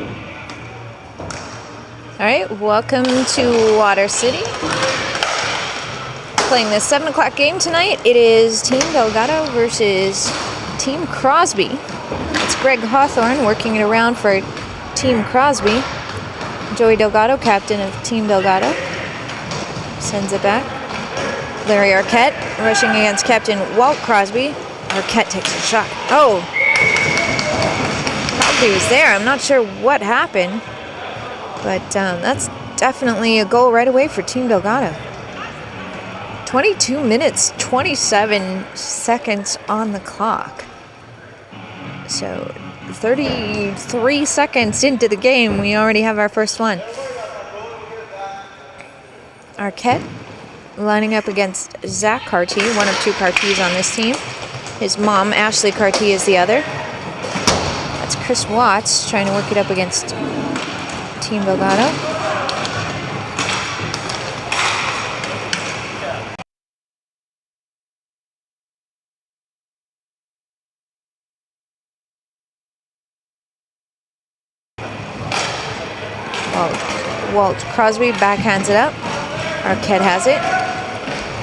All right, welcome to Water City. Playing the 7 o'clock game tonight. It is Team Delgado versus Team Crosby. It's Greg Hawthorne working it around for Team Crosby. Joey Delgado, captain of Team Delgado, sends it back. Larry Arquette rushing against Captain Walt Crosby. Arquette takes a shot. Oh! Crosby was there. I'm not sure what happened. But that's definitely a goal right away for Team Delgado. 22 minutes, 27 seconds on the clock. So 33 seconds into the game, we already have our first one. Arquette lining up against Zach Carty, one of 2 Cartys on this team. His mom, Ashley Carty, is the other. That's Chris Watts trying to work it up against Team Delgado. Walt Crosby backhands it up. Arquette has it.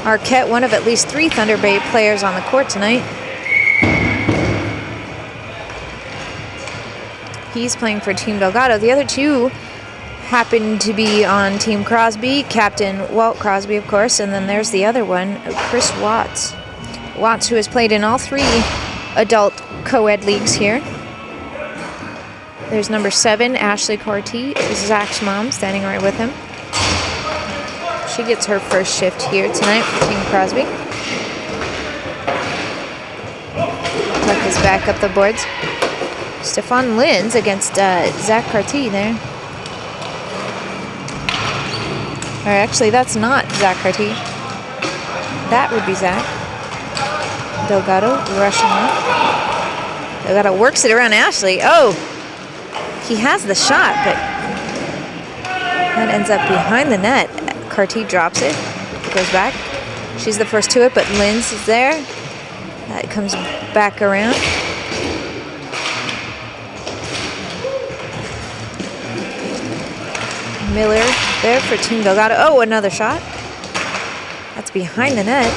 Arquette, one of at least 3 Thunder Bay players on the court tonight. He's playing for Team Delgado. The other 2 happen to be on Team Crosby. Captain Walt Crosby, of course, and then there's the other one, Chris Watts. Watts, who has played in all 3 adult co-ed leagues here. There's number 7, Ashley Carty, Zach's mom, standing right with him. She gets her first shift here tonight for Team Crosby. Puck is back up the boards. Stefan Linz against Zach Carty there. Or actually, that's not Zach Carty. That would be Zach. Delgado rushing up. Delgado works it around Ashley. Oh! He has the shot, but that ends up behind the net. Carty drops it. It goes back. She's the first to it, but Linz is there. That comes back around. Miller there for Team Delgado. Oh, another shot. That's behind the net.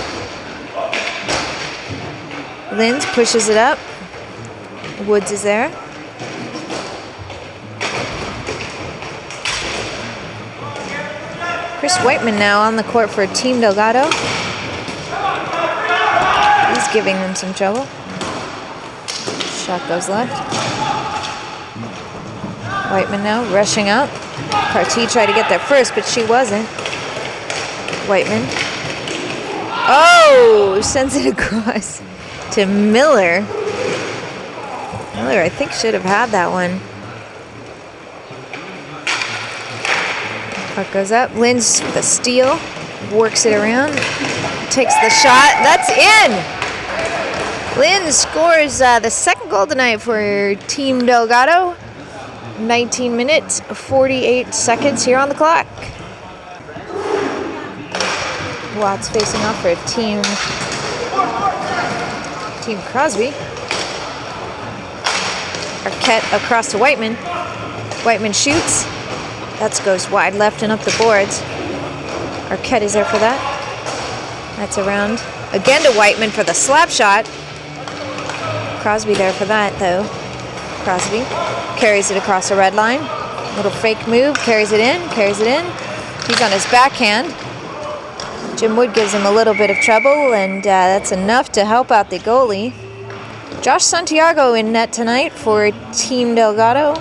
Linz pushes it up. Woods is there. Chris Whiteman now on the court for Team Delgado. He's giving them some trouble. Shot goes left. Whiteman now rushing up. Carty tried to get there first, but she wasn't. Whiteman. Oh! Sends it across to Miller. Miller, I think, should have had that one. Puck goes up. Linz with a steal. Works it around. Takes the shot. That's in! Linz scores the second goal tonight for Team Delgado. 19 minutes, 48 seconds here on the clock. Watts facing off for Team Crosby. Arquette across to Whiteman. Whiteman shoots. That goes wide left and up the boards. Arquette is there for that. That's around. Again to Whiteman for the slap shot. Crosby there for that, though. Crosby carries it across the red line. Little fake move, carries it in. He's on his backhand. Jim Wood gives him a little bit of trouble, and that's enough to help out the goalie. Josh Santiago in net tonight for Team Delgado.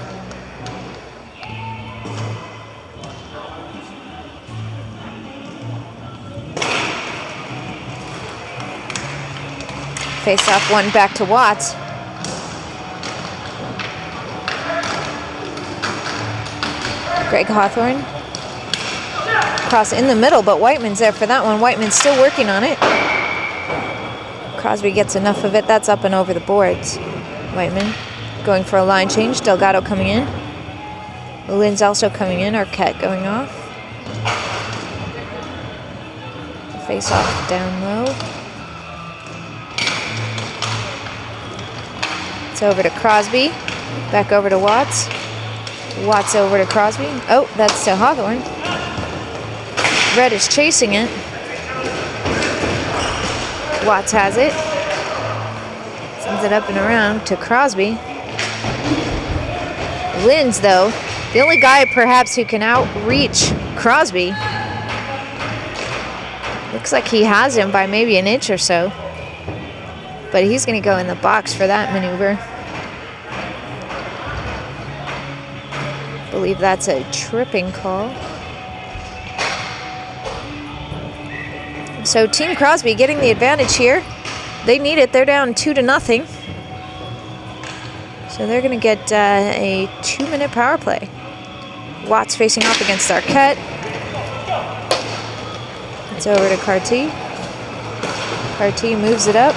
Face off one back to Watts. Greg Hawthorne. Cross in the middle, but Whiteman's there for that one. Whiteman's still working on it. Crosby gets enough of it. That's up and over the boards. Whiteman going for a line change. Delgado coming in. Linz also coming in. Arquette going off. Face off down low. It's over to Crosby. Back over to Watts. Watts over to Crosby. Oh, that's to Hawthorne. Red is chasing it. Watts has it. Sends it up and around to Crosby. Linz, though, the only guy perhaps who can outreach Crosby. Looks like he has him by maybe an inch or so. But he's going to go in the box for that maneuver. I believe that's a tripping call. So Team Crosby getting the advantage here. They need it. They're down 2-0. So they're going to get a 2-minute power play. Watts facing off against Arquette. It's over to Carty. Carty moves it up.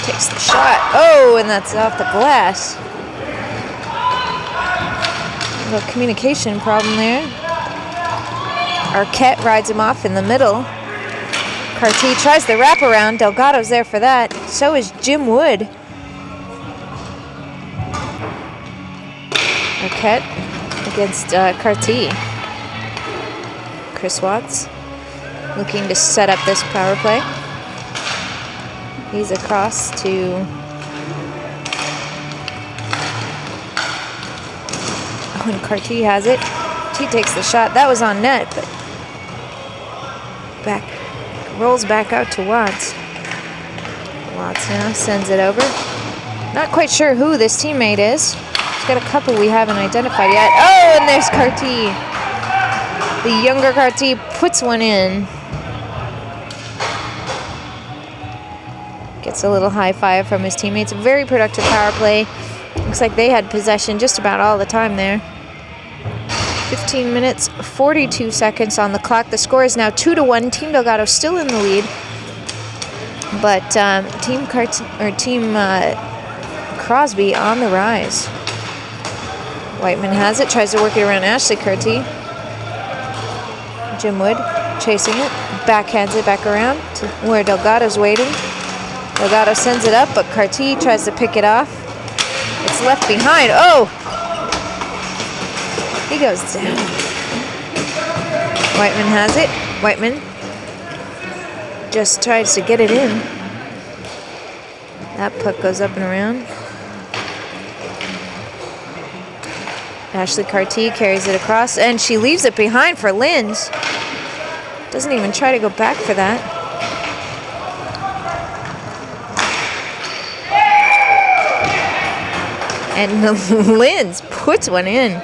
Takes the shot. Oh, and that's off the glass. A little communication problem there. Arquette rides him off in the middle. Carty tries the wraparound. Delgado's there for that. So is Jim Wood. Arquette against Carty. Chris Watts looking to set up this power play. He's across to and Carty has it. He takes the shot. That was on net, but rolls back out to Watts. Watts now sends it over. Not quite sure who this teammate is. He's got a couple we haven't identified yet. Oh, and there's Carty. The younger Carty puts one in. Gets a little high five from his teammates. Very productive power play. Looks like they had possession just about all the time there. 15 minutes, 42 seconds on the clock. The score is now 2-1. Team Delgado still in the lead. But Team Crosby on the rise. Whiteman has it, tries to work it around Ashley Carty. Jim Wood chasing it, backhands it back around to where Delgado's waiting. Delgado sends it up, but Carty tries to pick it off. It's left behind. Oh! He goes down. Whiteman has it. Whiteman just tries to get it in. That puck goes up and around. Ashley Carty carries it across, and she leaves it behind for Linz. Doesn't even try to go back for that. And Linz puts one in.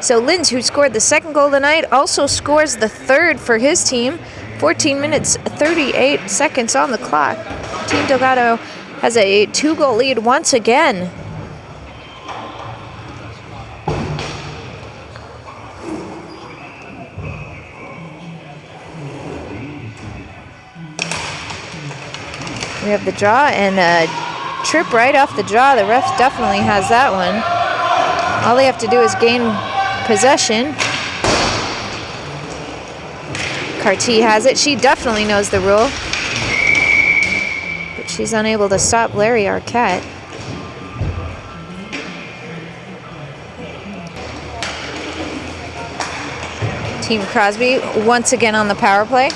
So Linz, who scored the second goal of the night, also scores the third for his team. 14 minutes, 38 seconds on the clock. Team Delgado has a 2-goal lead once again. We have the draw and a trip right off the draw. The ref definitely has that one. All they have to do is gain possession. Carty has it. She definitely knows the rule. But she's unable to stop Larry Arquette. Team Crosby once again on the power play.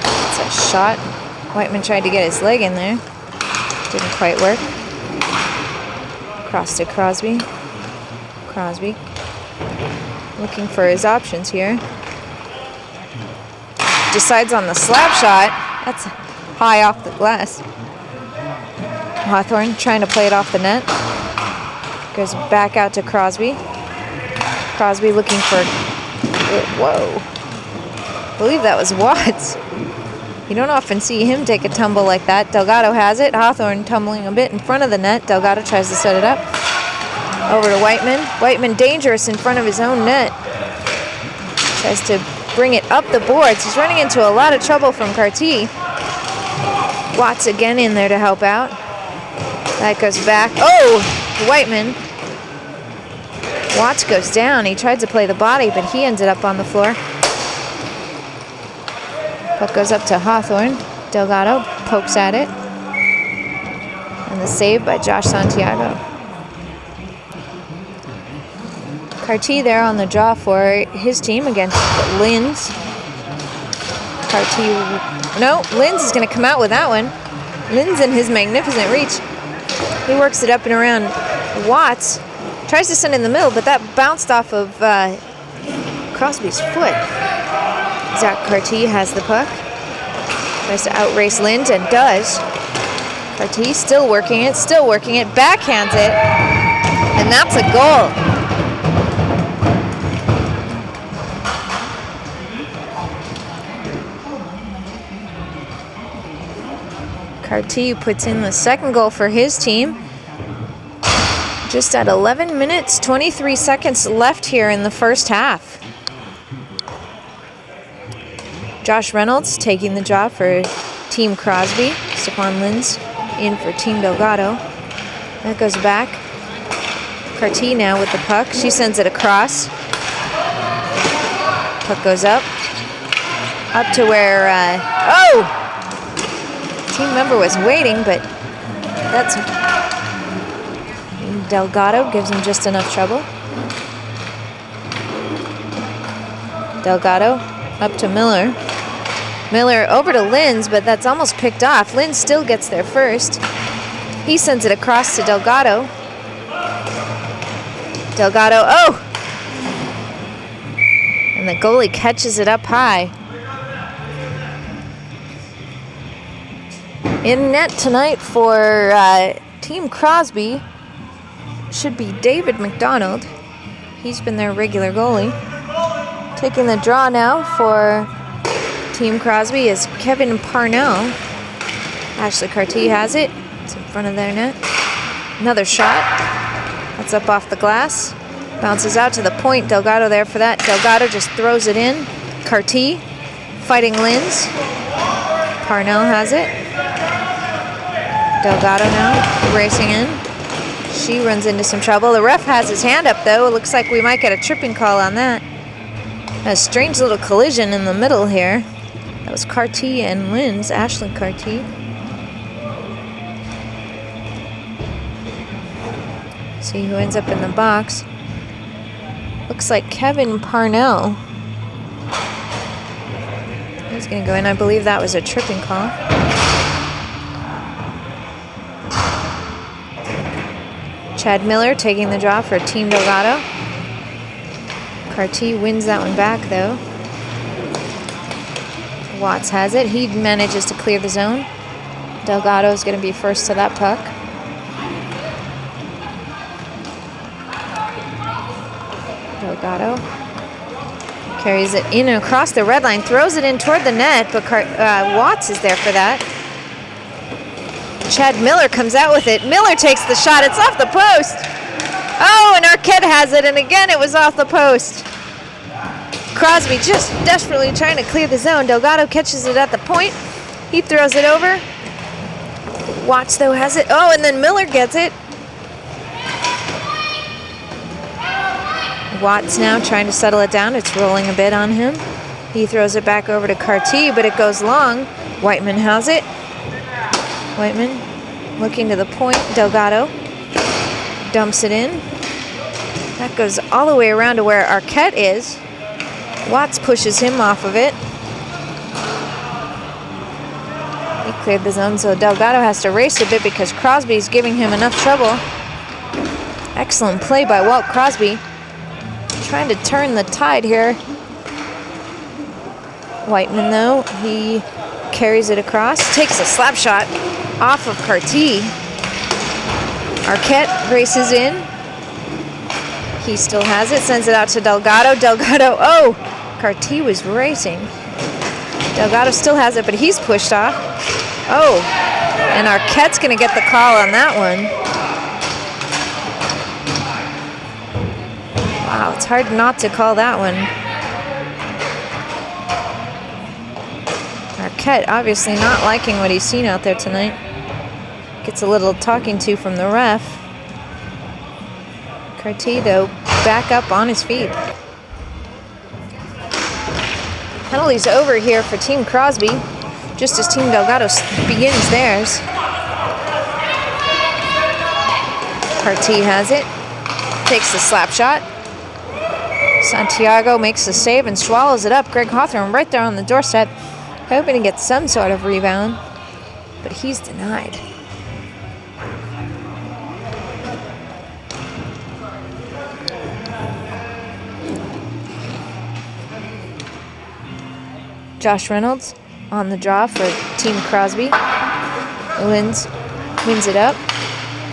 That's a shot. Whiteman tried to get his leg in there. Didn't quite work. Cross to Crosby. Crosby looking for his options here. Decides on the slap shot. That's high off the glass. Hawthorne trying to play it off the net. Goes back out to Crosby. Crosby looking for... Whoa. I believe that was Watts. You don't often see him take a tumble like that. Delgado has it. Hawthorne tumbling a bit in front of the net. Delgado tries to set it up. Over to Whiteman. Whiteman dangerous in front of his own net. Tries to bring it up the boards. He's running into a lot of trouble from Carty. Watts again in there to help out. That goes back. Oh! Whiteman. Watts goes down. He tried to play the body, but he ended up on the floor. Puck goes up to Hawthorne. Delgado pokes at it. And the save by Josh Santiago. Carty there on the draw for his team against Linz. Carty, no, Linz is going to come out with that one. Linz in his magnificent reach. He works it up and around Watts. Tries to send it in the middle, but that bounced off of Crosby's foot. Zach Carty has the puck. Tries to outrace Linz and does. Carty still working it, backhands it, and that's a goal. Carty puts in the second goal for his team. Just at 11 minutes, 23 seconds left here in the first half. Josh Reynolds taking the job for Team Crosby. Stephon Linz in for Team Delgado. That goes back. Carty now with the puck. She sends it across. Puck goes up. Up to where, team member was waiting, but that's Delgado gives him just enough trouble. Delgado up to Miller. Miller over to Linz, but that's almost picked off. Linz still gets there first. He sends it across to Delgado. Delgado, and the goalie catches it up high. In net tonight for Team Crosby should be David McDonald. He's been their regular goalie. Taking the draw now for Team Crosby is Kevin Parnell. Ashley Carty has it. It's in front of their net. Another shot. That's up off the glass. Bounces out to the point. Delgado there for that. Delgado just throws it in. Carty fighting Linz. Parnell has it. Delgado now racing in. She runs into some trouble. The ref has his hand up, though. It looks like we might get a tripping call on that. A strange little collision in the middle here. That was Carty and Linz, Ashley Carty. See who ends up in the box. Looks like Kevin Parnell. He's going to go in. I believe that was a tripping call. Chad Miller taking the draw for Team Delgado. Carty wins that one back, though. Watts has it. He manages to clear the zone. Delgado is going to be first to that puck. Delgado carries it in and across the red line, throws it in toward the net, but Watts is there for that. Chad Miller comes out with it. Miller takes the shot. It's off the post. Oh, and Arquette has it, and again it was off the post. Crosby just desperately trying to clear the zone. Delgado catches it at the point. He throws it over. Watts, though, has it. Oh, and then Miller gets it. Watts now trying to settle it down. It's rolling a bit on him. He throws it back over to Carty, but it goes long. Whiteman has it. Whiteman looking to the point. Delgado dumps it in. That goes all the way around to where Arquette is. Watts pushes him off of it. He cleared the zone, so Delgado has to race a bit because Crosby's giving him enough trouble. Excellent play by Walt Crosby. Trying to turn the tide here. Whiteman, though, he carries it across. Takes a slap shot off of Carty. Arquette races in. He still has it. Sends it out to Delgado. Delgado, oh! Carty was racing. Delgado still has it, but he's pushed off. Oh! And Arquette's going to get the call on that one. Wow, it's hard not to call that one. Arquette obviously not liking what he's seen out there tonight. Gets a little talking to from the ref. Carty, though, back up on his feet. Penalties over here for Team Crosby, just as Team Delgado begins theirs. Carty has it. Takes the slap shot. Santiago makes the save and swallows it up. Greg Hawthorne right there on the doorstep, hoping to get some sort of rebound, but he's denied. Josh Reynolds on the draw for Team Crosby. Linz wins it up.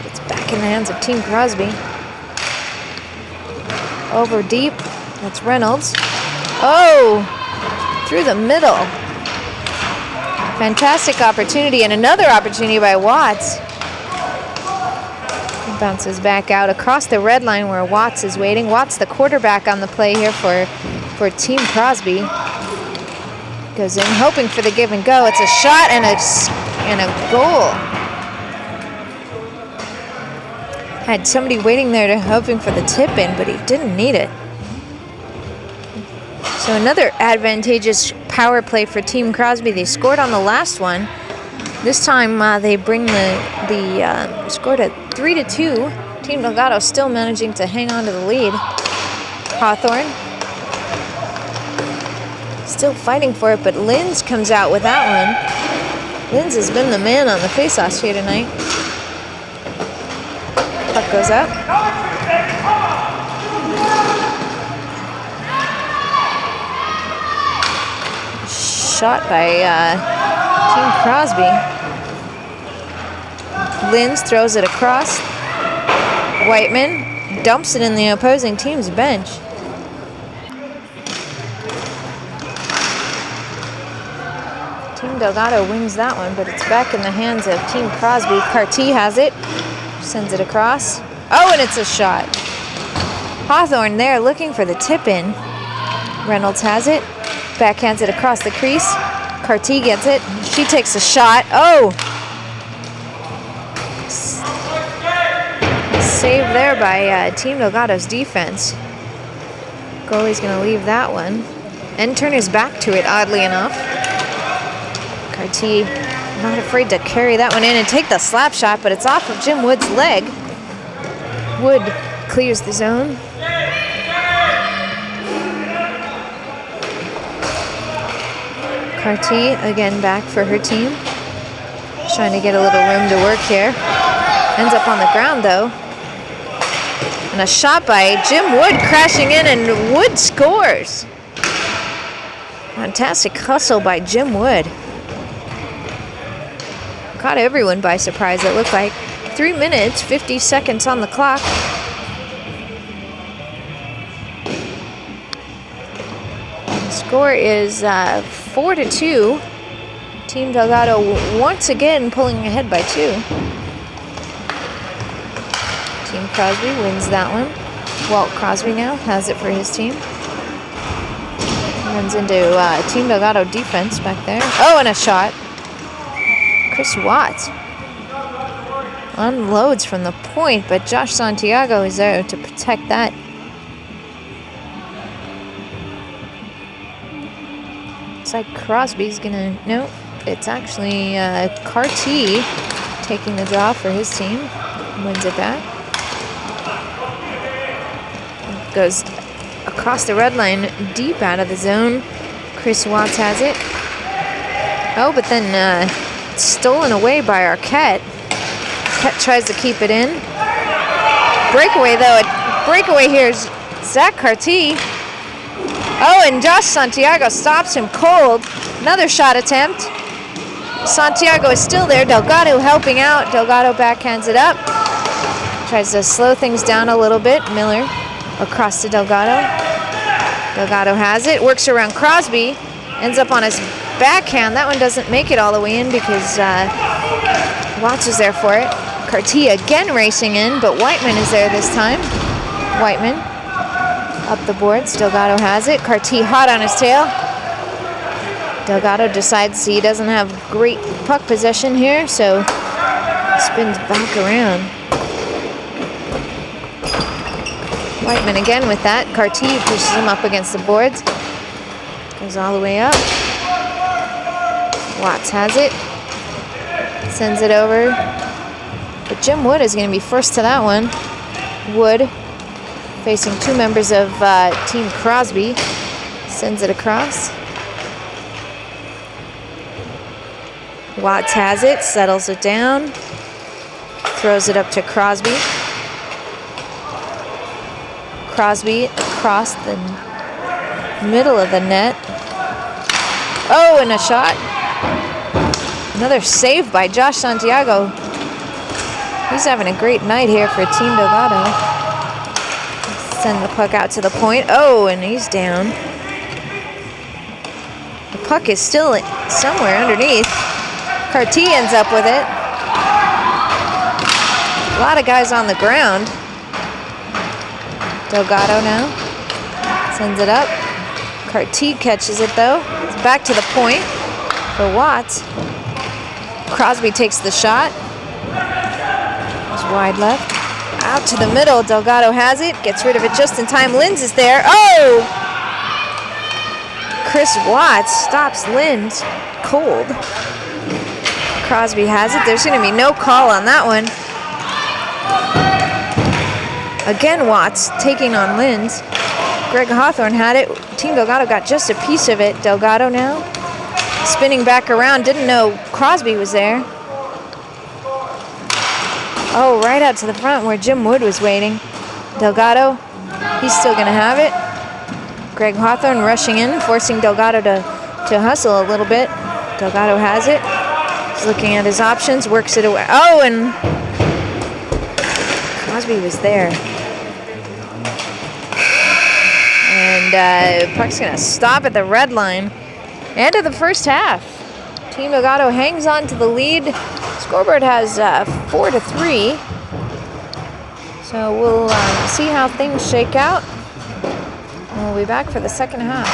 It's back in the hands of Team Crosby. Over deep. That's Reynolds. Oh! Through the middle. Fantastic opportunity, and another opportunity by Watts. He bounces back out across the red line where Watts is waiting. Watts, the quarterback on the play here for Team Crosby. Goes in, hoping for the give and go. It's a shot and a goal. Had somebody waiting there hoping for the tip in, but he didn't need it. So another advantageous power play for Team Crosby. They scored on the last one. This time they bring scored at 3-2. Team Delgado still managing to hang on to the lead. Hawthorne still fighting for it, but Linz comes out with that one. Linz has been the man on the faceoffs here tonight. Puck goes up. Shot by Team Crosby. Linz throws it across. Whiteman dumps it in the opposing team's bench. Team Delgado wins that one, but it's back in the hands of Team Crosby. Carty has it, sends it across. Oh, and it's a shot. Hawthorne there looking for the tip in. Reynolds has it, backhands it across the crease. Carty gets it, she takes a shot. Oh! Save there by Team Delgado's defense. Goalie's gonna leave that one. And turn his back to it, oddly enough. Carty not afraid to carry that one in and take the slap shot, but it's off of Jim Wood's leg. Wood clears the zone. Carty again back for her team. Trying to get a little room to work here. Ends up on the ground though. And a shot by Jim Wood crashing in, and Wood scores. Fantastic hustle by Jim Wood. Caught everyone by surprise, it looked like. 3 minutes, 50 seconds on the clock. The score is 4-2. Team Delgado once again pulling ahead by 2. Team Crosby wins that one. Walt Crosby now has it for his team. Runs into Team Delgado defense back there. Oh, and a shot. Chris Watts unloads from the point, but Josh Santiago is there to protect that. Looks like Crosby's gonna, no, it's actually Carty taking the draw for his team. Wins it back. Goes across the red line, deep out of the zone. Chris Watts has it. Oh, but then stolen away by Arquette. Arquette tries to keep it in. Breakaway though. Breakaway here is Zach Carty. Oh, and Josh Santiago stops him cold. Another shot attempt. Santiago is still there. Delgado helping out. Delgado backhands it up. Tries to slow things down a little bit. Miller across to Delgado. Delgado has it. Works around Crosby. Ends up on his backhand. That one doesn't make it all the way in because Watts is there for it. Carty again racing in, but Whiteman is there this time. Whiteman up the boards. Delgado has it. Carty hot on his tail. Delgado decides he doesn't have great puck possession here, so spins back around. Whiteman again with that. Carty pushes him up against the boards. Goes all the way up. Watts has it. Sends it over. But Jim Wood is going to be first to that one. Wood facing two members of Team Crosby. Sends it across. Watts has it, settles it down. Throws it up to Crosby. Crosby across the middle of the net. Oh, and a shot. Another save by Josh Santiago. He's having a great night here for Team Delgado. Send the puck out to the point. Oh, and he's down. The puck is still somewhere underneath. Carty ends up with it. A lot of guys on the ground. Delgado now sends it up. Carty catches it though. It's back to the point for Watts. Crosby takes the shot. It's wide left. Out to the middle. Delgado has it. Gets rid of it just in time. Linz is there. Oh! Chris Watts stops Linz cold. Crosby has it. There's going to be no call on that one. Again, Watts taking on Linz. Greg Hawthorne had it. Team Delgado got just a piece of it. Delgado now spinning back around. Didn't know Crosby was there. Oh, right out to the front where Jim Wood was waiting. Delgado, he's still going to have it. Greg Hawthorne rushing in, forcing Delgado to hustle a little bit. Delgado has it. He's looking at his options, works it away. Oh, and Crosby was there. And puck's going to stop at the red line. End of the first half. Team Delgado hangs on to the lead. Scoreboard has 4-3. So we'll see how things shake out. And we'll be back for the second half.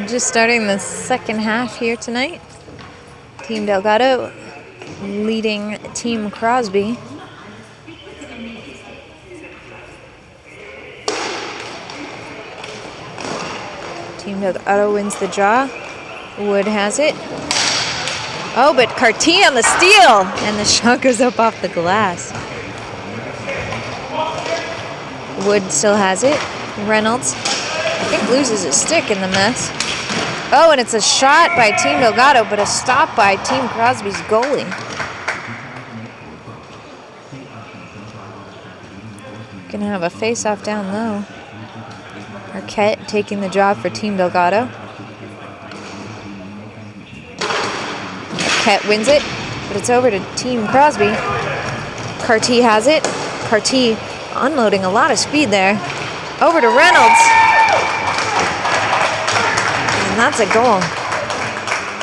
Just starting the second half here tonight. Team Delgado leading Team Crosby. Team Delgado wins the draw. Wood has it. Oh, but Carty on the steal! And the shot goes up off the glass. Wood still has it. Reynolds, I think, loses his stick in the mess. Oh, and it's a shot by Team Delgado, but a stop by Team Crosby's goalie. Gonna have a face-off down low. Arquette taking the job for Team Delgado. Arquette wins it, but it's over to Team Crosby. Carty has it. Carty unloading a lot of speed there. Over to Reynolds. And that's a goal.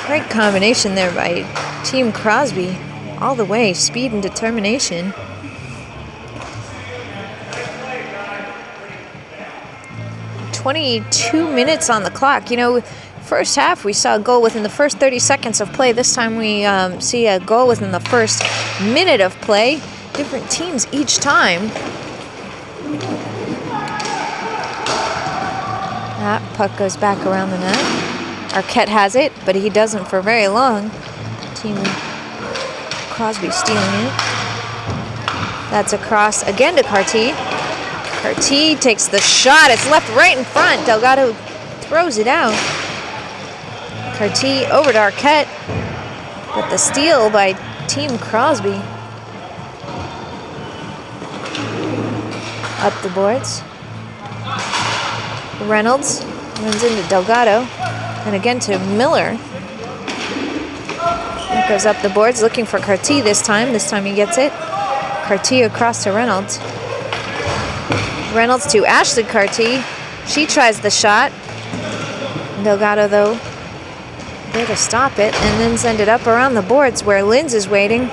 Great combination there by Team Crosby. All the way, speed and determination. .22 minutes on the clock. You know, first half we saw a goal within the first 30 seconds of play. This time we see a goal within the first minute of play. Different teams each time. That puck goes back around the net. Arquette has it, but he doesn't for very long. Team Crosby stealing it. That's across again to Carty. Carty takes the shot. It's left right in front. Delgado throws it out. Carty over to Arquette. But the steal by Team Crosby. Up the boards. Reynolds runs into Delgado. And again to Miller. It goes up the boards looking for Carty this time. This time he gets it. Carty across to Reynolds. Reynolds to Ashley Carty. She tries the shot. Delgado, though, there to stop it and then send it up around the boards where Linz is waiting.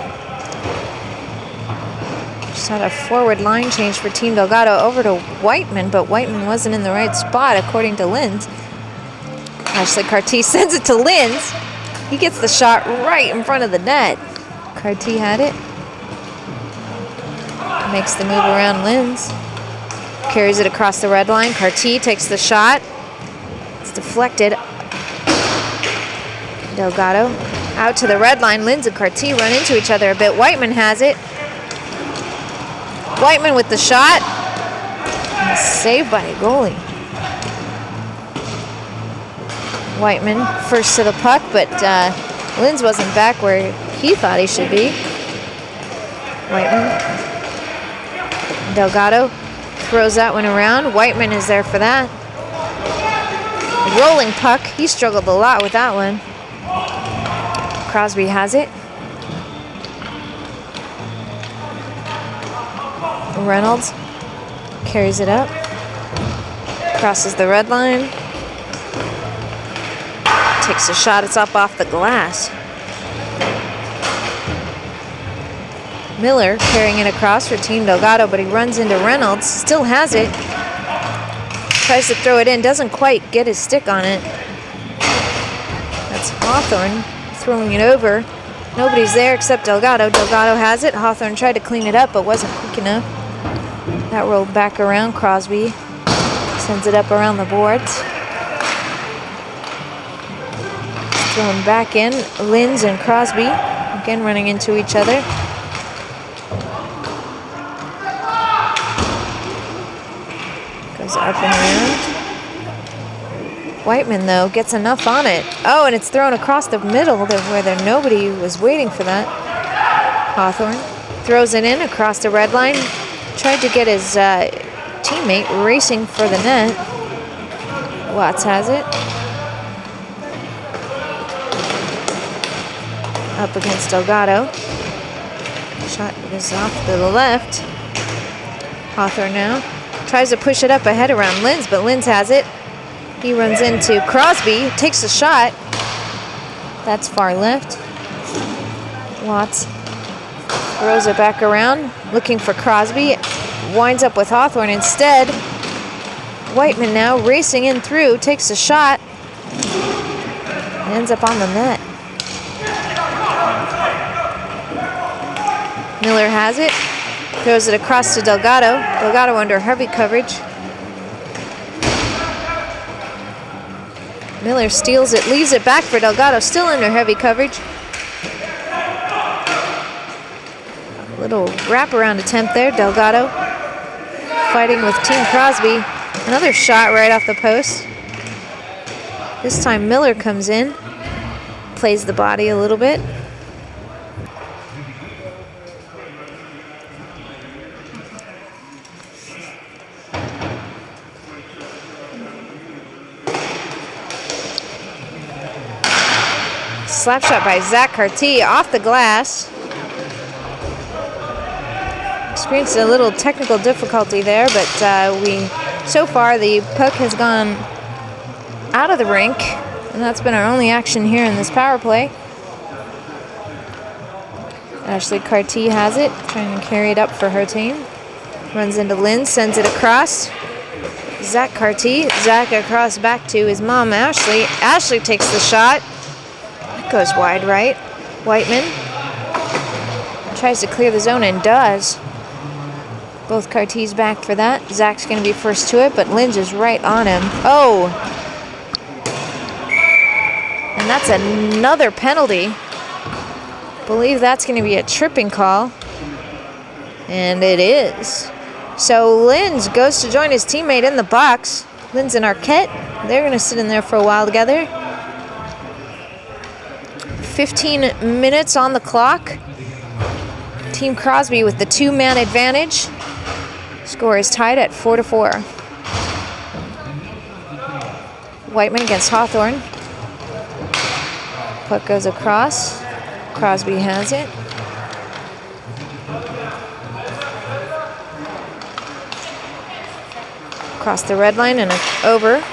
Just had a forward line change for Team Delgado over to Whiteman, but Whiteman wasn't in the right spot according to Linz. Ashley Carty sends it to Linz. He gets the shot right in front of the net. Carty had it. Makes the move around Linz. Carries it across the red line. Carty takes the shot. It's deflected. Delgado out to the red line. Linz and Carty run into each other a bit. Whiteman has it. Whiteman with the shot. Saved by a goalie. Whiteman first to the puck, but Linz wasn't back where he thought he should be. Whiteman. Delgado throws that one around. Whiteman is there for that. Rolling puck. He struggled a lot with that one. Crosby has it. Reynolds carries it up. Crosses the red line. Takes a shot. It's up off the glass. Miller carrying it across for Team Delgado, but he runs into Reynolds. Still has it. Tries to throw it in. Doesn't quite get his stick on it. That's Hawthorne throwing it over. Nobody's there except Delgado. Delgado has it. Hawthorne tried to clean it up, but wasn't quick enough. That rolled back around. Crosby sends it up around the boards. Thrown back in. Linz and Crosby again running into each other. Goes up and around. Whiteman, though, gets enough on it. Oh, and it's thrown across the middle where nobody was waiting for that. Hawthorne throws it in across the red line. Tried to get his teammate racing for the net. Watts has it. Up against Delgado. Shot is off to the left. Hawthorne now tries to push it up ahead around Linz, but Linz has it. He runs into Crosby, takes a shot. That's far left. Watts throws it back around, looking for Crosby. Winds up with Hawthorne instead. Whiteman now racing in through, takes a shot. And ends up on the net. Miller has it. Throws it across to Delgado. Delgado under heavy coverage. Miller steals it, leaves it back for Delgado, still under heavy coverage. Little wraparound attempt there. Delgado fighting with Team Crosby. Another shot right off the post. This time Miller comes in, plays the body a little bit. Slap shot by Zach Carty off the glass. Experienced a little technical difficulty there, but so far the puck has gone out of the rink, and that's been our only action here in this power play. Ashley Carty has it, trying to carry it up for her team. Runs into Linz, sends it across. Zach Carty, Zach across back to his mom, Ashley. Ashley takes the shot. Goes wide right. Whiteman tries to clear the zone and does. Both Carty's back for that. Zach's going to be first to it, but Linz is right on him. Oh! And that's another penalty. Believe that's going to be a tripping call. And it is. So Linz goes to join his teammate in the box. Linz and Arquette. They're going to sit in there for a while together. 15 minutes on the clock. Team Crosby with the two-man advantage. Score is tied at 4-4. Whiteman against Hawthorne. Puck goes across. Crosby has it. Across the red line and over.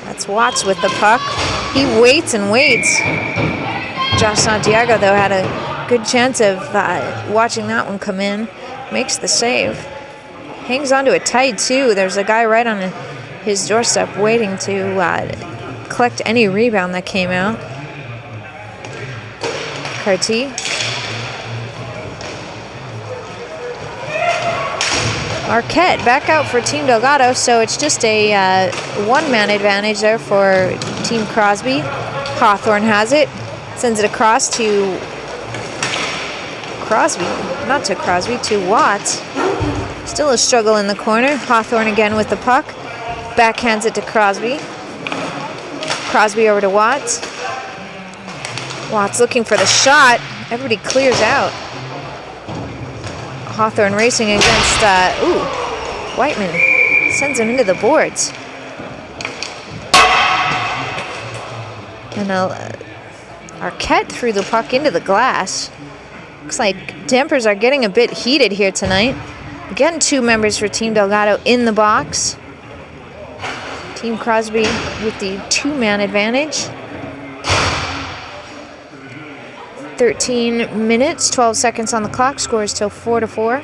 That's Watts with the puck. He waits and waits. Josh Santiago, though, had a good chance of watching that one come in. Makes the save. Hangs onto it tight, too. There's a guy right on his doorstep waiting to collect any rebound that came out. Carty. Arquette back out for Team Delgado, so it's just a one-man advantage there for Team Crosby. Hawthorne has it. Sends it across to Crosby. not to Crosby, to Watts. Still a struggle in the corner. Hawthorne again with the puck. Backhands it to Crosby. Crosby over to Watts. Watts looking for the shot. Everybody clears out. Hawthorne racing against, Whiteman sends him into the boards. And Arquette threw the puck into the glass. Looks like tempers are getting a bit heated here tonight. Again, 2 members for Team Delgado in the box. Team Crosby with the 2-man advantage. 13 minutes, 12 seconds on the clock. Score is still 4-4.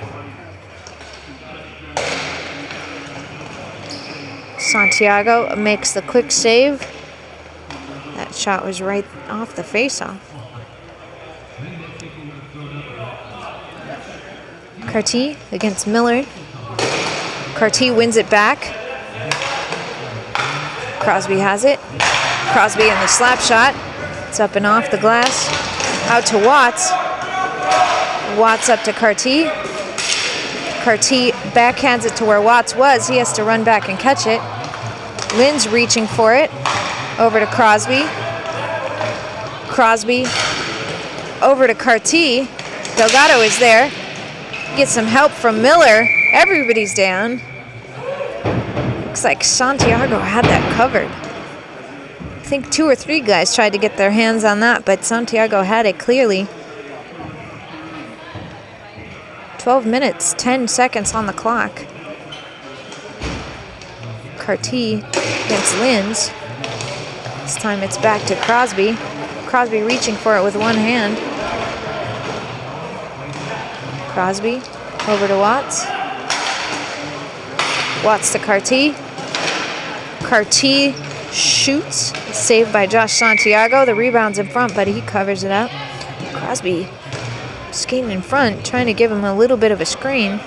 Santiago makes the quick save. That shot was right off the faceoff. Carty against Miller. Carty wins it back. Crosby has it. Crosby in the slap shot. It's up and off the glass. Out to Watts. Watts up to Carty. Carty backhands it to where Watts was. He has to run back and catch it. Lynn's reaching for it. Over to Crosby. Crosby over to Carty. Delgado is there. Gets some help from Miller. Everybody's down. Looks like Santiago had that covered. I think 2 or 3 guys tried to get their hands on that, but Santiago had it clearly. 12 minutes, 10 seconds on the clock. Carty against Linz. This time it's back to Crosby. Crosby reaching for it with one hand. Crosby over to Watts. Watts to Carty. Carty shoots. Saved by Josh Santiago. The rebound's in front, but he covers it up. Crosby skating in front, trying to give him a little bit of a screen.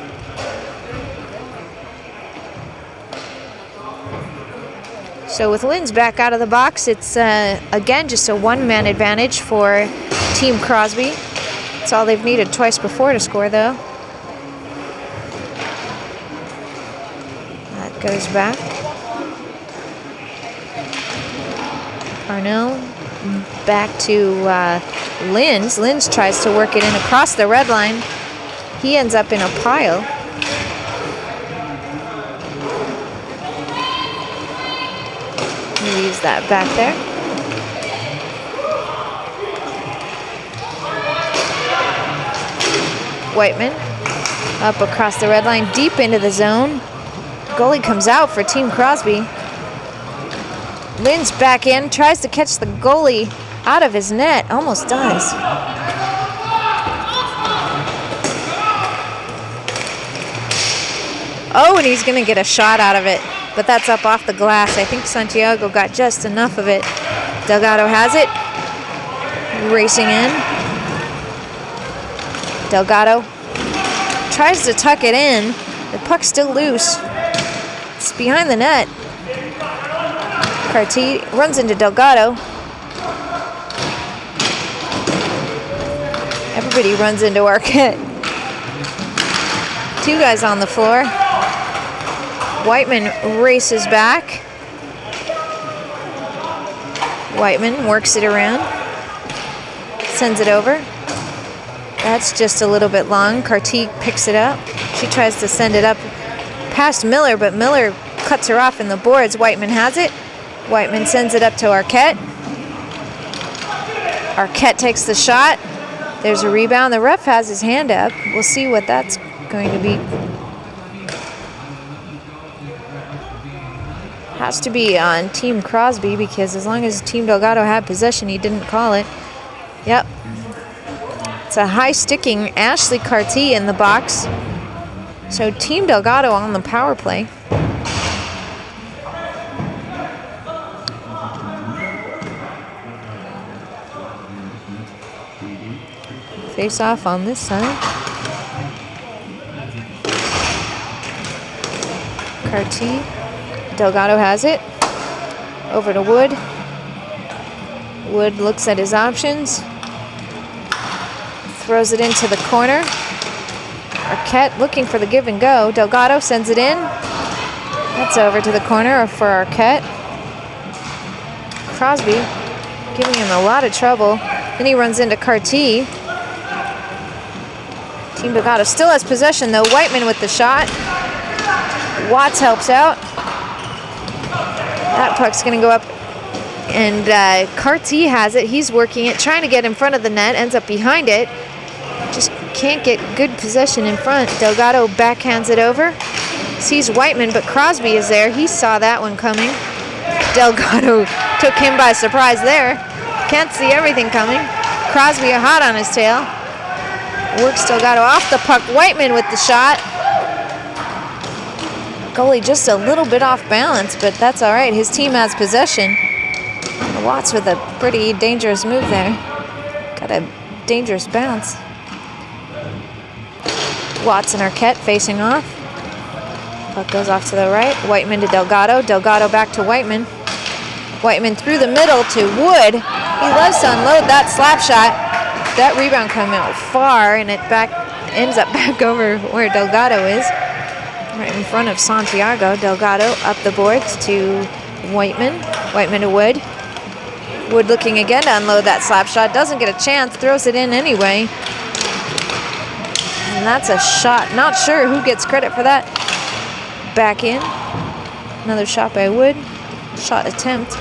So with Linz back out of the box, it's again just a 1-man advantage for Team Crosby. That's all they've needed twice before to score, though. That goes back. Parnell back to Linz. Linz tries to work it in across the red line. He ends up in a pile. Leaves that back there. Whiteman up across the red line, deep into the zone. Goalie comes out for Team Crosby. Linz back in, tries to catch the goalie out of his net. Almost does. Oh, and he's going to get a shot out of it. But that's up off the glass. I think Santiago got just enough of it. Delgado has it. Racing in. Delgado tries to tuck it in. The puck's still loose. It's behind the net. Carty runs into Delgado. Everybody runs into Arquette. 2 guys on the floor. Whiteman races back. Whiteman works it around. Sends it over. That's just a little bit long. Carty picks it up. She tries to send it up past Miller, but Miller cuts her off in the boards. Whiteman has it. Whiteman sends it up to Arquette. Arquette takes the shot. There's a rebound. The ref has his hand up. We'll see what that's going to be. Has to be on Team Crosby because as long as Team Delgado had possession, he didn't call it. Yep. It's a high-sticking Ashley Carty in the box. So Team Delgado on the power play. Face off on this side. Carty. Delgado has it. Over to Wood. Wood looks at his options. Throws it into the corner. Arquette looking for the give and go. Delgado sends it in. That's over to the corner for Arquette. Crosby giving him a lot of trouble. Then he runs into Carty. Team Delgado still has possession though. Whiteman with the shot. Watts helps out. That puck's gonna go up, and Carty has it. He's working it, trying to get in front of the net, ends up behind it. Just can't get good possession in front. Delgado backhands it over. Sees Whiteman, but Crosby is there. He saw that one coming. Delgado took him by surprise there. Can't see everything coming. Crosby hot on his tail. Works Delgado off the puck. Whiteman with the shot. Goalie just a little bit off balance, but that's all right. His team has possession. Watts with a pretty dangerous move there. Got a dangerous bounce. Watts and Arquette facing off. Puck goes off to the right. Whiteman to Delgado. Delgado back to Whiteman. Whiteman through the middle to Wood. He loves to unload that slap shot. That rebound coming out far, and it ends up back over where Delgado is. Right in front of Santiago. Delgado up the boards to Whiteman. Whiteman to Wood. Wood looking again to unload that slap shot. Doesn't get a chance. Throws it in anyway. And that's a shot. Not sure who gets credit for that. Back in. Another shot by Wood. Shot attempt.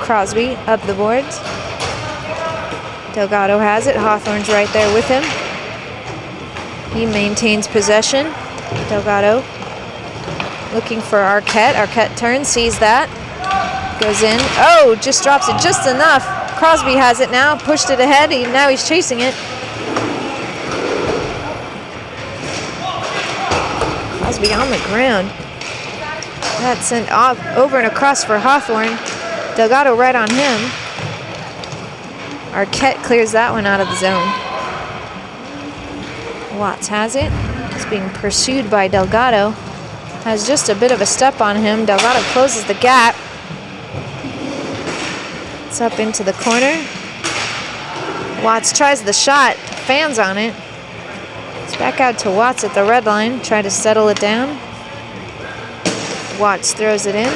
Crosby up the boards. Delgado has it. Hawthorne's right there with him. He maintains possession. Delgado looking for Arquette. Arquette turns, sees that. Goes in. Oh, just drops it just enough. Crosby has it now. Pushed it ahead. Now he's chasing it. Crosby on the ground. That's sent off over and across for Hawthorne. Delgado right on him. Arquette clears that one out of the zone. Watts has it. He's being pursued by Delgado. Has just a bit of a step on him. Delgado closes the gap. It's up into the corner. Watts tries the shot. Fans on it. It's back out to Watts at the red line. Try to settle it down. Watts throws it in.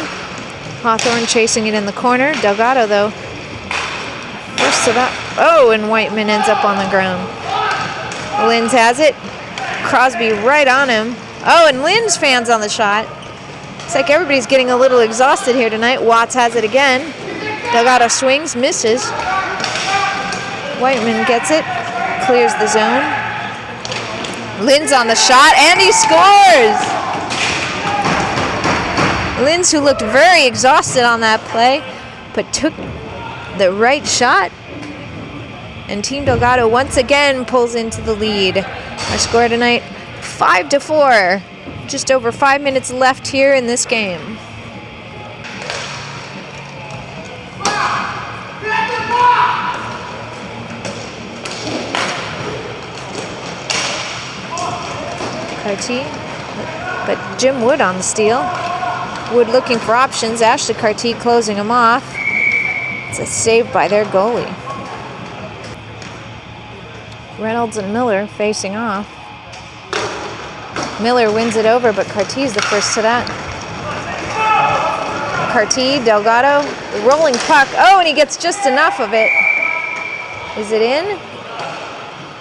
Hawthorne chasing it in the corner. Delgado, though, first to that. Oh, and Whiteman ends up on the ground. Linz has it. Crosby right on him. Oh, and Linz fans on the shot. It's like everybody's getting a little exhausted here tonight. Watts has it again. Delgado swings, misses. Whiteman gets it. Clears the zone. Linz on the shot, and he scores! Linz, who looked very exhausted on that play, but took the right shot. And Team Delgado once again pulls into the lead. Our score tonight, 5-4. Just over 5 minutes left here in this game. Carty, but Jim Wood on the steal. Wood looking for options. Ashley Carty closing him off. It's a save by their goalie. Reynolds and Miller facing off. Miller wins it over, but Carty's the first to that. Carty, Delgado, the rolling puck. Oh, and he gets just enough of it. Is it in?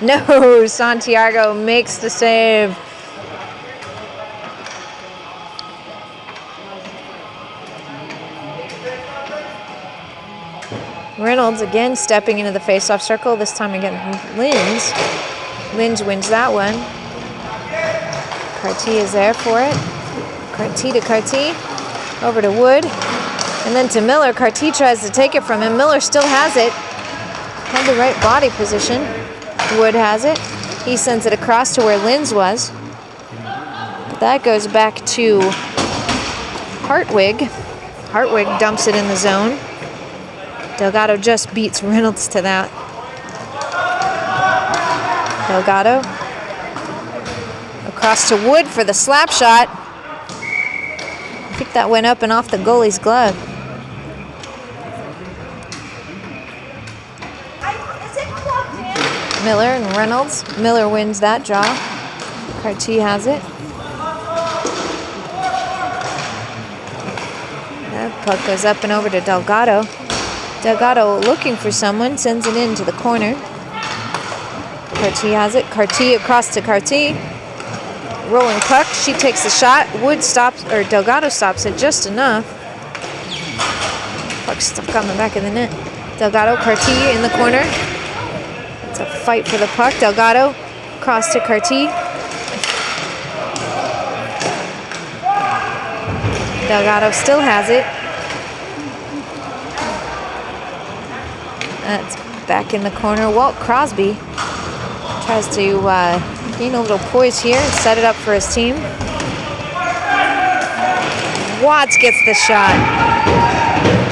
No, Santiago makes the save. Reynolds again stepping into the face-off circle, this time again Linz. Linz wins that one. Carty is there for it. Carty to Carty. Over to Wood. And then to Miller. Carty tries to take it from him. Miller still has it. Had the right body position. Wood has it. He sends it across to where Linz was. That goes back to Hartwig. Hartwig dumps it in the zone. Delgado just beats Reynolds to that. Delgado across to Wood for the slap shot. I think that went up and off the goalie's glove. Miller and Reynolds. Miller wins that draw. Carty has it. That puck goes up and over to Delgado. Delgado looking for someone, sends it into the corner. Carty has it. Carty across to Carty. Rolling puck. She takes the shot. Wood stops, or Delgado stops it just enough. Puck stuck on the back of the net. Delgado, Carty in the corner. It's a fight for the puck. Delgado across to Carty. Delgado still has it. That's back in the corner. Walt Crosby tries to gain a little poise here and set it up for his team. Watts gets the shot.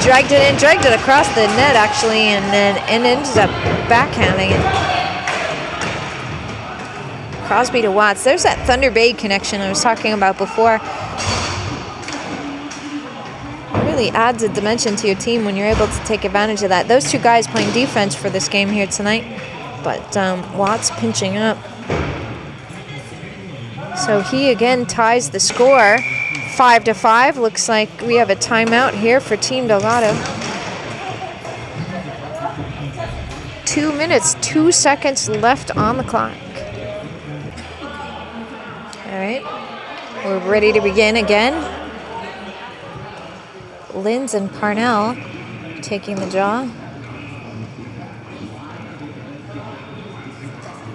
Dragged it in, dragged it across the net actually, and ends up backhanding it. Crosby to Watts. There's that Thunder Bay connection I was talking about before. Really adds a dimension to your team when you're able to take advantage of that. Those two guys playing defense for this game here tonight, but Watts pinching up. So he again ties the score, 5-5. Looks like we have a timeout here for Team Delgado. 2 minutes, 2 seconds left on the clock. All right, we're ready to begin again. Linz and Parnell taking the draw.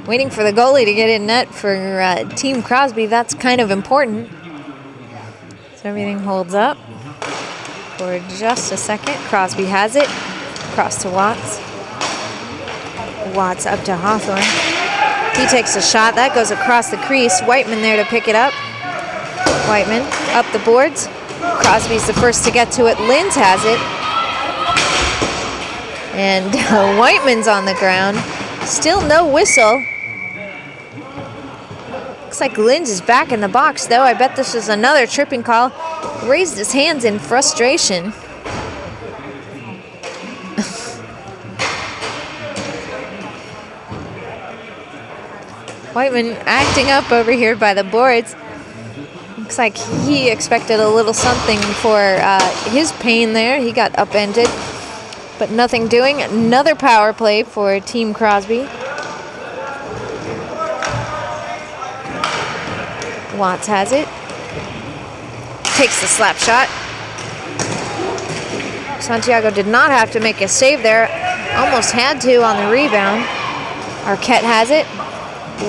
Waiting for the goalie to get in net for Team Crosby. That's kind of important. So everything holds up for just a second. Crosby has it. Across to Watts. Watts up to Hawthorne. He takes a shot. That goes across the crease. Whiteman there to pick it up. Whiteman up the boards. Crosby's the first to get to it. Linz has it. And Whiteman's on the ground. Still no whistle. Looks like Linz is back in the box, though. I bet this is another tripping call. Raised his hands in frustration. Whiteman acting up over here by the boards. Looks like he expected a little something for his pain there. He got upended, but nothing doing. Another power play for Team Crosby. Watts has it. Takes the slap shot. Santiago did not have to make a save there. Almost had to on the rebound. Arquette has it.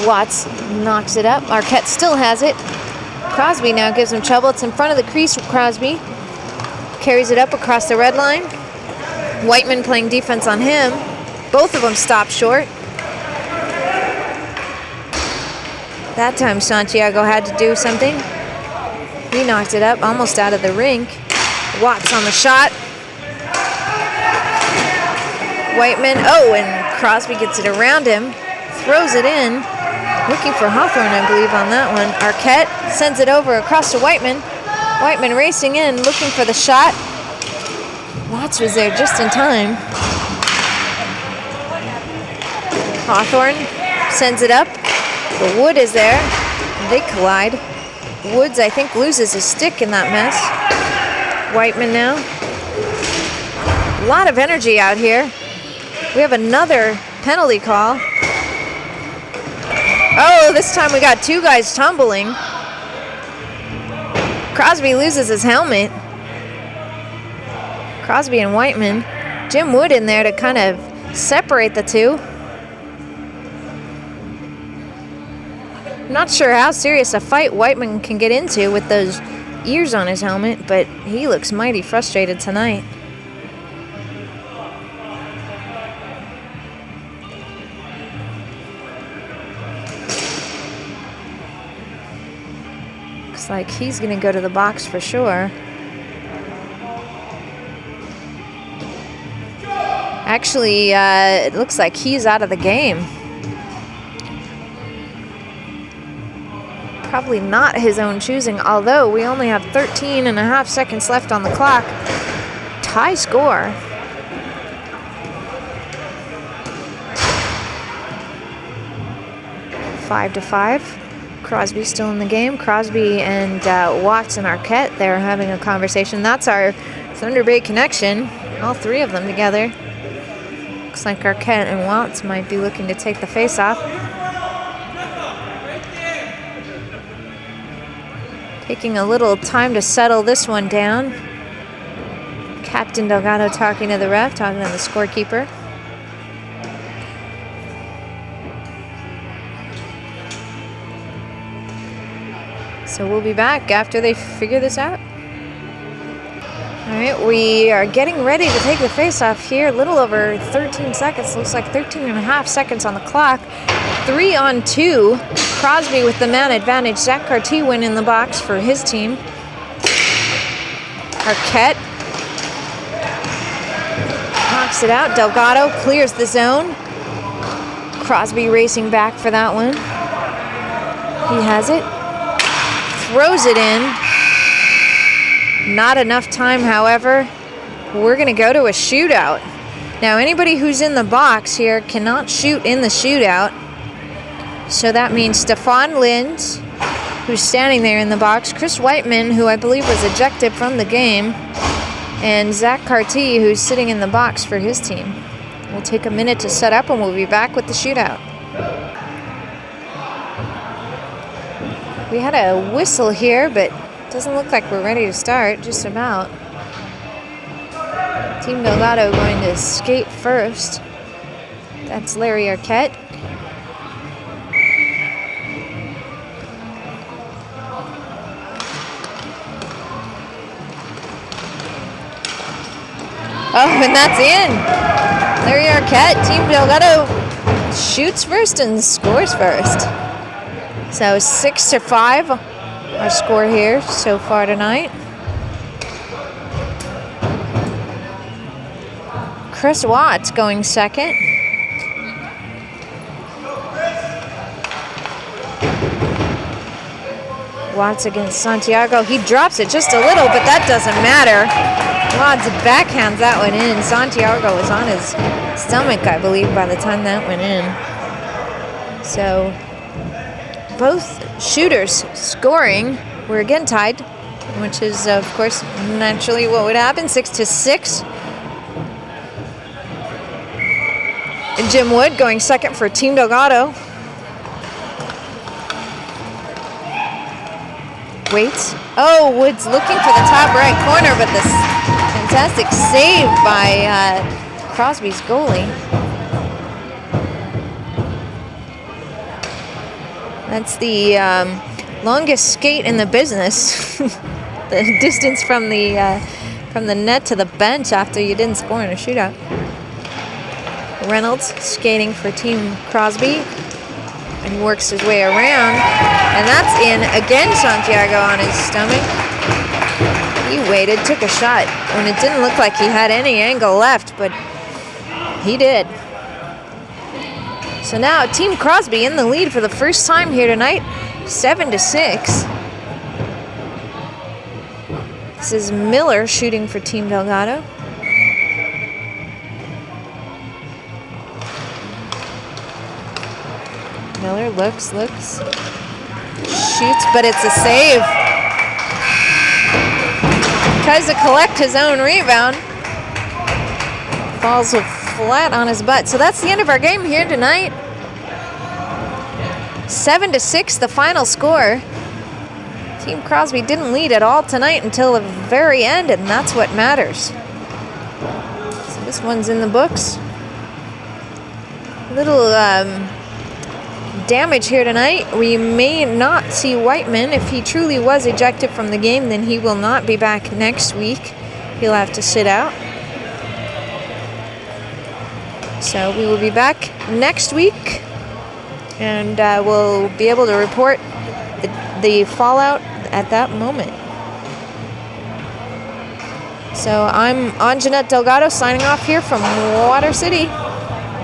Watts knocks it up. Arquette still has it. Crosby now gives him trouble. It's in front of the crease. Crosby carries it up across the red line. Whiteman playing defense on him. Both of them stop short. That time Santiago had to do something. He knocked it up almost out of the rink. Watts on the shot. Whiteman, and Crosby gets it around him. Throws it in. Looking for Hawthorne, I believe, on that one. Arquette sends it over across to Whiteman. Whiteman racing in, looking for the shot. Watts was there just in time. Hawthorne sends it up. But Wood is there. They collide. Woods, I think, loses his stick in that mess. Whiteman now. A lot of energy out here. We have another penalty call. Oh, this time we got two guys tumbling. Crosby loses his helmet. Crosby and Whiteman. Jim Wood in there to kind of separate the two. I'm not sure how serious a fight Whiteman can get into with those ears on his helmet, but he looks mighty frustrated tonight. Looks like he's going to go to the box for sure. Actually, it looks like he's out of the game. Probably not his own choosing, although we only have 13.5 seconds left on the clock. Tie score. Five to 5. Crosby still in the game. Crosby and Watts and Arquette, they're having a conversation. That's our Thunder Bay connection. All three of them together. Looks like Arquette and Watts might be looking to take the face-off. Taking a little time to settle this one down. Captain Delgado talking to the ref, talking to the scorekeeper. So we'll be back after they figure this out. All right, we are getting ready to take the face-off here. A little over 13 seconds. Looks like 13 and a half seconds on the clock. 3-on-2. Crosby with the man advantage. Zach Carty win in the box for his team. Arquette knocks it out. Delgado clears the zone. Crosby racing back for that one. He has it. Throws it in. Not enough time, however. We're going to go to a shootout. Now, anybody who's in the box here cannot shoot in the shootout. So that means Stefan Linds, who's standing there in the box, Chris Whiteman, who I believe was ejected from the game, and Zach Carty, who's sitting in the box for his team. We'll take a minute to set up, and we'll be back with the shootout. We had a whistle here, but it doesn't look like we're ready to start, just about. Team Delgado going to skate first. That's Larry Arquette. Oh, and that's in. Larry Arquette, Team Delgado shoots first and scores first. So 6-5, our score here so far tonight. Chris Watts going second. Watts against Santiago. He drops it just a little, but that doesn't matter. Watts backhands that one in. Santiago was on his stomach, I believe, by the time that went in. So both shooters scoring. We're again tied, which is, of course, naturally what would happen. 6-6. And Jim Wood going second for Team Delgado. Waits. Oh, Wood's looking for the top right corner, but this fantastic save by Crosby's goalie. That's the longest skate in the business. The distance from the net to the bench after you didn't score in a shootout. Reynolds skating for Team Crosby, and he works his way around, and that's in again. Santiago on his stomach. He waited, took a shot when it didn't look like he had any angle left, but he did. So now Team Crosby in the lead for the first time here tonight, 7-6. This is Miller shooting for Team Delgado. Miller looks, shoots, but it's a save. Tries to collect his own rebound. Falls flat on his butt. So that's the end of our game here tonight. 7-6, the final score. Team Crosby didn't lead at all tonight until the very end, and that's what matters. So this one's in the books. Little damage here tonight. We may not see Whiteman. If he truly was ejected from the game, then he will not be back next week. He'll have to sit out. So we will be back next week, and we'll be able to report the fallout at that moment. So I'm Anjanette Delgado signing off here from Water City.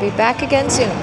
Be back again soon.